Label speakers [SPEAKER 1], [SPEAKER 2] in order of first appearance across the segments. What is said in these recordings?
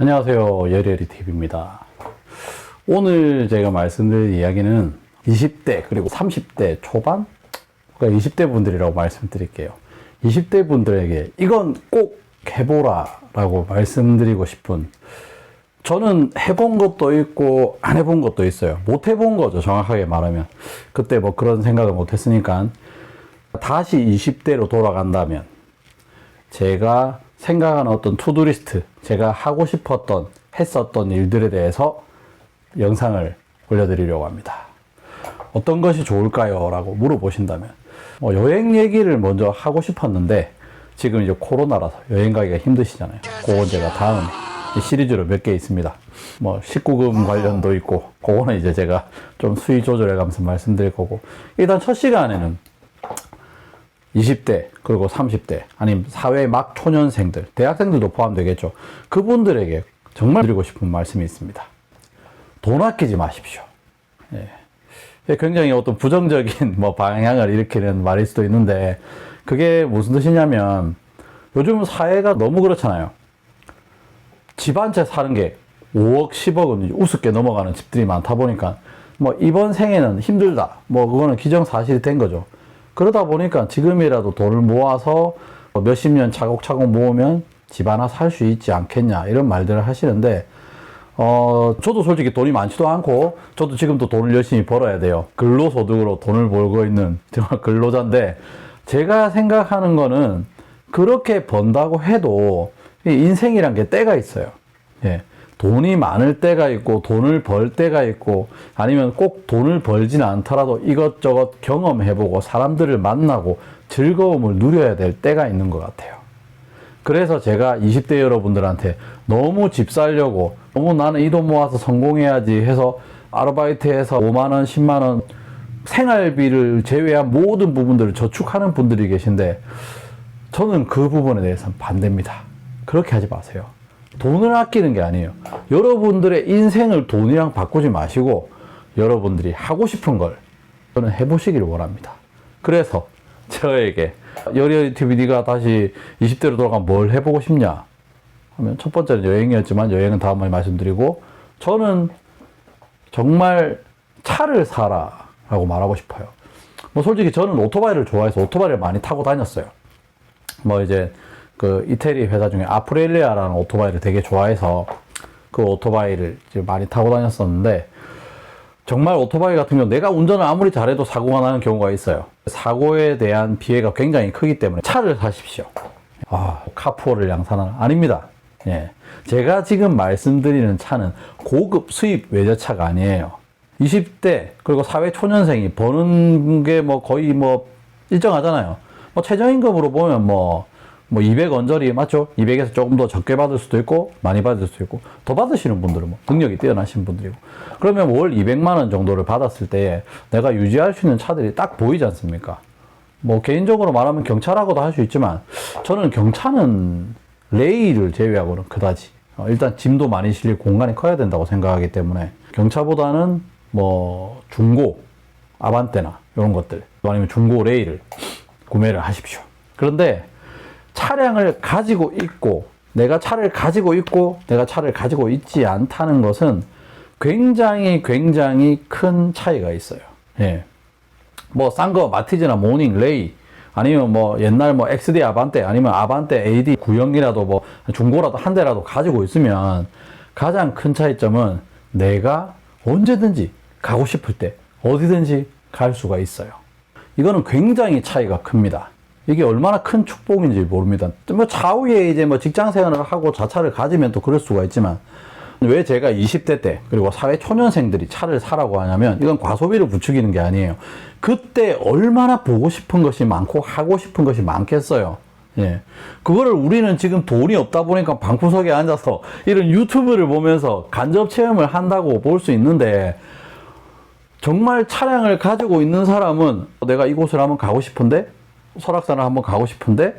[SPEAKER 1] 안녕하세요. 여리여리TV입니다. 오늘 제가 말씀드릴 이야기는 20대 그리고 30대 초반? 그러니까 20대 분들이라고 말씀드릴게요. 20대 분들에게 이건 꼭 해보라 라고 말씀드리고 싶은, 저는 해본 것도 있고 안 해본 것도 있어요. 못 해본 거죠, 정확하게 말하면. 그때 뭐 그런 생각을 못 했으니까. 다시 20대로 돌아간다면 제가 생각하는 어떤 투두리스트, 제가 하고 싶었던, 했었던 일들에 대해서 영상을 올려드리려고 합니다. 어떤 것이 좋을까요? 라고 물어보신다면, 여행 얘기를 먼저 하고 싶었는데, 지금 이제 코로나라서 여행 가기가 힘드시잖아요. 그건 제가 다음 시리즈로 몇 개 있습니다. 뭐, 19금 관련도 있고, 그거는 이제 제가 좀 수위 조절해 가면서 말씀드릴 거고, 일단 첫 시간에는 20대 그리고 30대 아니면 사회 막 초년생들, 대학생들도 포함되겠죠. 그분들에게 정말 드리고 싶은 말씀이 있습니다. 돈 아끼지 마십시오. 예. 굉장히 어떤 부정적인 뭐 방향을 일으키는 말일 수도 있는데, 그게 무슨 뜻이냐면, 요즘 사회가 너무 그렇잖아요. 집 한 채 사는 게 5억 10억은 우습게 넘어가는 집들이 많다 보니까, 뭐 이번 생에는 힘들다, 뭐 그거는 기정사실이 된 거죠. 그러다 보니까 지금이라도 돈을 모아서 몇십 년 차곡차곡 모으면 집 하나 살 수 있지 않겠냐, 이런 말들을 하시는데, 저도 솔직히 돈이 많지도 않고, 저도 지금도 돈을 열심히 벌어야 돼요. 근로소득으로 돈을 벌고 있는 정말 근로자인데, 제가 생각하는 거는 그렇게 번다고 해도 인생이란 게 때가 있어요. 예. 돈이 많을 때가 있고, 돈을 벌 때가 있고, 아니면 꼭 돈을 벌지는 않더라도 이것저것 경험해보고, 사람들을 만나고, 즐거움을 누려야 될 때가 있는 것 같아요. 그래서 제가 20대 여러분들한테 너무 집 살려고, 너무 나는 이 돈 모아서 성공해야지 해서 아르바이트해서 5만원, 10만원, 생활비를 제외한 모든 부분들을 저축하는 분들이 계신데, 저는 그 부분에 대해서는 반대입니다. 그렇게 하지 마세요. 돈을 아끼는 게 아니에요. 여러분들의 인생을 돈이랑 바꾸지 마시고 여러분들이 하고 싶은 걸 저는 해보시길 원합니다. 그래서 저에게 여리여리TV 네가 다시 20대로 돌아가면 뭘 해보고 싶냐 하면, 첫 번째는 여행이었지만 여행은 다음에 말씀드리고, 저는 정말 차를 사라 라고 말하고 싶어요. 뭐 솔직히 저는 오토바이를 좋아해서 오토바이를 많이 타고 다녔어요. 뭐 이제 그 이태리 회사 중에 아프렐리아라는 오토바이를 되게 좋아해서 그 오토바이를 많이 타고 다녔었는데, 정말 오토바이 같은 경우 내가 운전을 아무리 잘해도 사고가 나는 경우가 있어요. 사고에 대한 피해가 굉장히 크기 때문에 차를 사십시오. 카푸어를 양산하는, 아닙니다. 예. 제가 지금 말씀드리는 차는 고급 수입 외제차가 아니에요. 20대 그리고 사회 초년생이 버는 게 뭐 거의 뭐 일정하잖아요. 뭐 최저임금으로 보면 뭐 200 언저리 맞죠? 200에서 조금 더 적게 받을 수도 있고 많이 받을 수도 있고, 더 받으시는 분들은 뭐 능력이 뛰어나신 분들이고, 그러면 월 200만 원 정도를 받았을 때 내가 유지할 수 있는 차들이 딱 보이지 않습니까? 뭐 개인적으로 말하면 경차라고도 할 수 있지만, 저는 경차는 레이를 제외하고는 그다지 일단 짐도 많이 실릴 공간이 커야 된다고 생각하기 때문에, 경차보다는 뭐 중고 아반떼나 이런 것들, 아니면 중고 레이를 구매를 하십시오. 그런데 차량을 가지고 있고, 내가 차를 가지고 있고, 내가 차를 가지고 있지 않다는 것은 굉장히 큰 차이가 있어요. 예. 뭐 싼 거 마티즈나 모닝, 레이, 아니면 뭐 옛날 뭐 XD 아반떼, 아니면 아반떼 AD 구형이라도 뭐 중고라도 한 대라도 가지고 있으면, 가장 큰 차이점은 내가 언제든지 가고 싶을 때 어디든지 갈 수가 있어요. 이거는 굉장히 차이가 큽니다. 이게 얼마나 큰 축복인지 모릅니다. 뭐 차후에 이제 뭐 직장 생활을 하고 자차를 가지면 또 그럴 수가 있지만, 왜 제가 20대 때 그리고 사회 초년생들이 차를 사라고 하냐면, 이건 과소비를 부추기는 게 아니에요. 그때 얼마나 보고 싶은 것이 많고 하고 싶은 것이 많겠어요. 예. 그거를 우리는 지금 돈이 없다 보니까 방구석에 앉아서 이런 유튜브를 보면서 간접 체험을 한다고 볼 수 있는데, 정말 차량을 가지고 있는 사람은 내가 이곳을 한번 가고 싶은데, 설악산을 한번 가고 싶은데,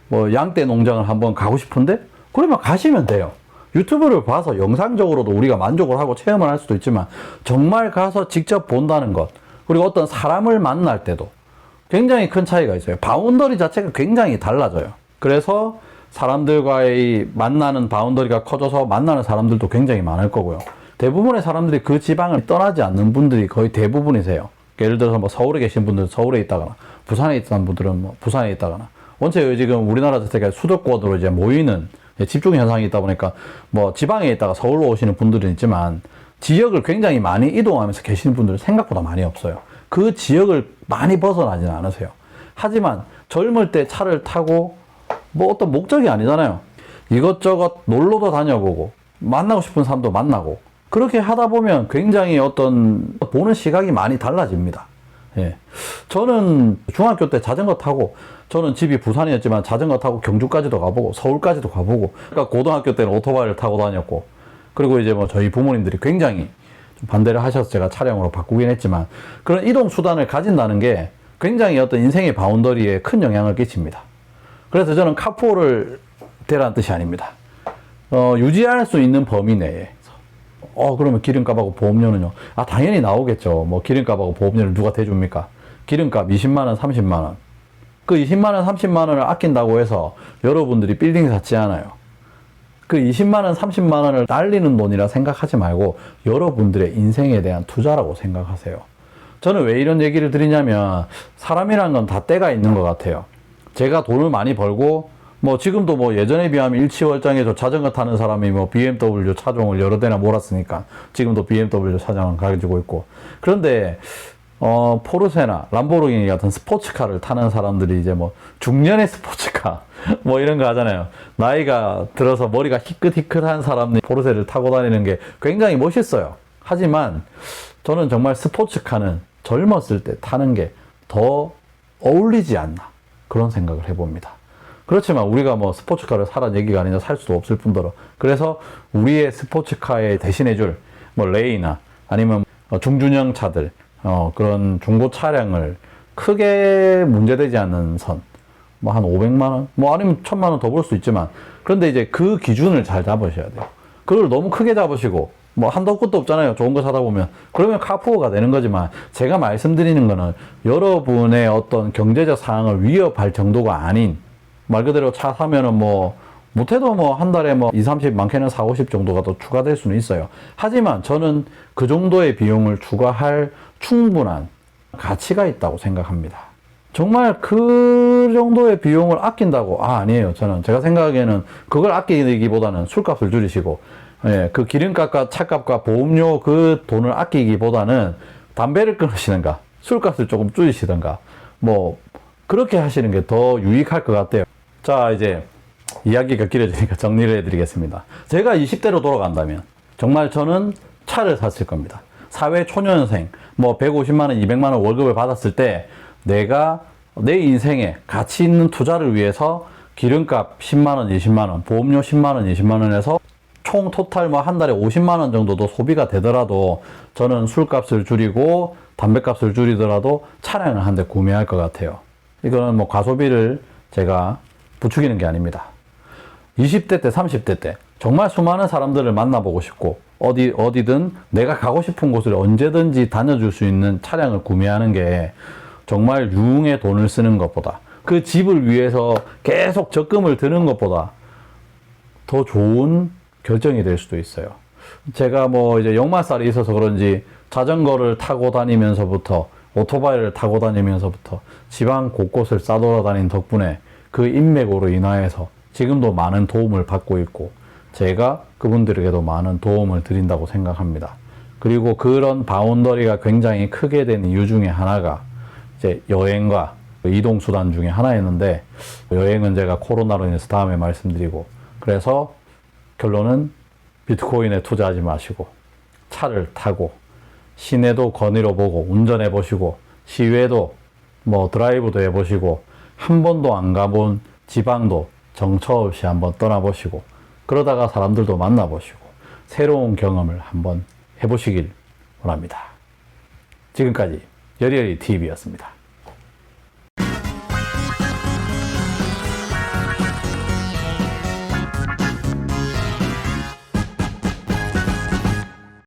[SPEAKER 1] 뭐 양떼 농장을 한번 가고 싶은데, 그러면 가시면 돼요. 유튜브를 봐서 영상적으로도 우리가 만족을 하고 체험을 할 수도 있지만, 정말 가서 직접 본다는 것, 그리고 어떤 사람을 만날 때도 굉장히 큰 차이가 있어요. 바운더리 자체가 굉장히 달라져요. 그래서 사람들과의 만나는 바운더리가 커져서 만나는 사람들도 굉장히 많을 거고요. 대부분의 사람들이 그 지방을 떠나지 않는 분들이 거의 대부분이세요. 예를 들어서 뭐 서울에 계신 분들은 서울에 있다거나, 부산에 있던 분들은 뭐 부산에 있다거나, 원체 지금 우리나라 자체가 수도권으로 이제 모이는 집중 현상이 있다 보니까 뭐 지방에 있다가 서울로 오시는 분들은 있지만 지역을 굉장히 많이 이동하면서 계시는 분들은 생각보다 많이 없어요. 그 지역을 많이 벗어나지는 않으세요. 하지만 젊을 때 차를 타고 뭐 어떤 목적이 아니잖아요. 이것저것 놀러도 다녀보고 만나고 싶은 사람도 만나고 그렇게 하다 보면 굉장히 어떤 보는 시각이 많이 달라집니다. 예. 저는 중학교 때 자전거 타고, 저는 집이 부산이었지만 자전거 타고 경주까지도 가보고 서울까지도 가보고, 그러니까 고등학교 때는 오토바이를 타고 다녔고, 그리고 이제 뭐 저희 부모님들이 굉장히 좀 반대를 하셔서 제가 차량으로 바꾸긴 했지만, 그런 이동 수단을 가진다는 게 굉장히 어떤 인생의 바운더리에 큰 영향을 끼칩니다. 그래서 저는 카푸어를 되라는 뜻이 아닙니다. 유지할 수 있는 범위 내에. 그러면 기름값하고 보험료는요? 당연히 나오겠죠. 뭐 기름값하고 보험료를 누가 대줍니까? 기름값 20만원, 30만원. 그 20만원, 30만원을 아낀다고 해서 여러분들이 빌딩 샀지 않아요. 그 20만원, 30만원을 날리는 돈이라 생각하지 말고 여러분들의 인생에 대한 투자라고 생각하세요. 저는 왜 이런 얘기를 드리냐면, 사람이란 건 다 때가 있는 것 같아요. 제가 돈을 많이 벌고, 뭐 지금도 뭐 예전에 비하면 일치월장에서 자전거 타는 사람이 뭐 BMW 차종을 여러 대나 몰았으니까 지금도 BMW 차종을 가지고 있고, 그런데 포르쉐나 람보르기니 같은 스포츠카를 타는 사람들이 이제 뭐 중년의 스포츠카 뭐 이런 거 하잖아요. 나이가 들어서 머리가 희끗희끗한 사람이 포르쉐를 타고 다니는 게 굉장히 멋있어요. 하지만 저는 정말 스포츠카는 젊었을 때 타는 게 더 어울리지 않나, 그런 생각을 해봅니다. 그렇지만 우리가 뭐 스포츠카를 사라는 얘기가 아니라 살 수도 없을 뿐더러, 그래서 우리의 스포츠카에 대신해줄 뭐 레이나 아니면 중준형 차들, 그런 중고 차량을 크게 문제되지 않는 선, 뭐 한 500만원, 뭐 아니면 1000만원 더 벌 수 있지만, 그런데 이제 그 기준을 잘 잡으셔야 돼요. 그걸 너무 크게 잡으시고, 뭐 한도 끝도 없잖아요. 좋은 거 사다 보면. 그러면 카푸어가 되는 거지만, 제가 말씀드리는 거는 여러분의 어떤 경제적 상황을 위협할 정도가 아닌, 말 그대로 차 사면은 뭐 못해도 뭐 한 달에 뭐 20, 30, 많게는 40, 50 정도가 더 추가될 수는 있어요. 하지만 저는 그 정도의 비용을 추가할 충분한 가치가 있다고 생각합니다. 정말 그 정도의 비용을 아낀다고? 아니에요. 제가 생각하기에는 그걸 아끼기보다는 술값을 줄이시고, 예, 그 기름값과 차값과 보험료 그 돈을 아끼기보다는 담배를 끊으시든가 술값을 조금 줄이시든가 뭐 그렇게 하시는 게 더 유익할 것 같아요. 자, 이제 이야기가 길어지니까 정리를 해드리겠습니다. 제가 20대로 돌아간다면 정말 저는 차를 샀을 겁니다. 사회 초년생, 뭐 150만원, 200만원 월급을 받았을 때 내가 내 인생에 가치 있는 투자를 위해서 기름값 10만원, 20만원, 보험료 10만원, 20만원에서 총 토탈 뭐 한 달에 50만원 정도도 소비가 되더라도 저는 술값을 줄이고 담배값을 줄이더라도 차량을 한 대 구매할 것 같아요. 이거는 뭐 과소비를 제가 부추기는 게 아닙니다. 20대 때, 30대 때 정말 수많은 사람들을 만나보고 싶고 어디든 내가 가고 싶은 곳을 언제든지 다녀줄 수 있는 차량을 구매하는 게 정말 유흥에 돈을 쓰는 것보다, 그 집을 위해서 계속 적금을 드는 것보다 더 좋은 결정이 될 수도 있어요. 제가 뭐 이제 역마살이 있어서 그런지 자전거를 타고 다니면서부터 오토바이를 타고 다니면서부터 지방 곳곳을 싸돌아다닌 덕분에 그 인맥으로 인하여서 지금도 많은 도움을 받고 있고, 제가 그분들에게도 많은 도움을 드린다고 생각합니다. 그리고 그런 바운더리가 굉장히 크게 된 이유 중에 하나가 이제 여행과 이동수단 중에 하나였는데, 여행은 제가 코로나로 인해서 다음에 말씀드리고, 그래서 결론은 비트코인에 투자하지 마시고 차를 타고 시내도 거닐어 보고 운전해 보시고 시외도 뭐 드라이브도 해 보시고 한 번도 안 가본 지방도 정처 없이 한번 떠나 보시고, 그러다가 사람들도 만나 보시고 새로운 경험을 한번 해 보시길 원합니다. 지금까지 여리여리 TV였습니다.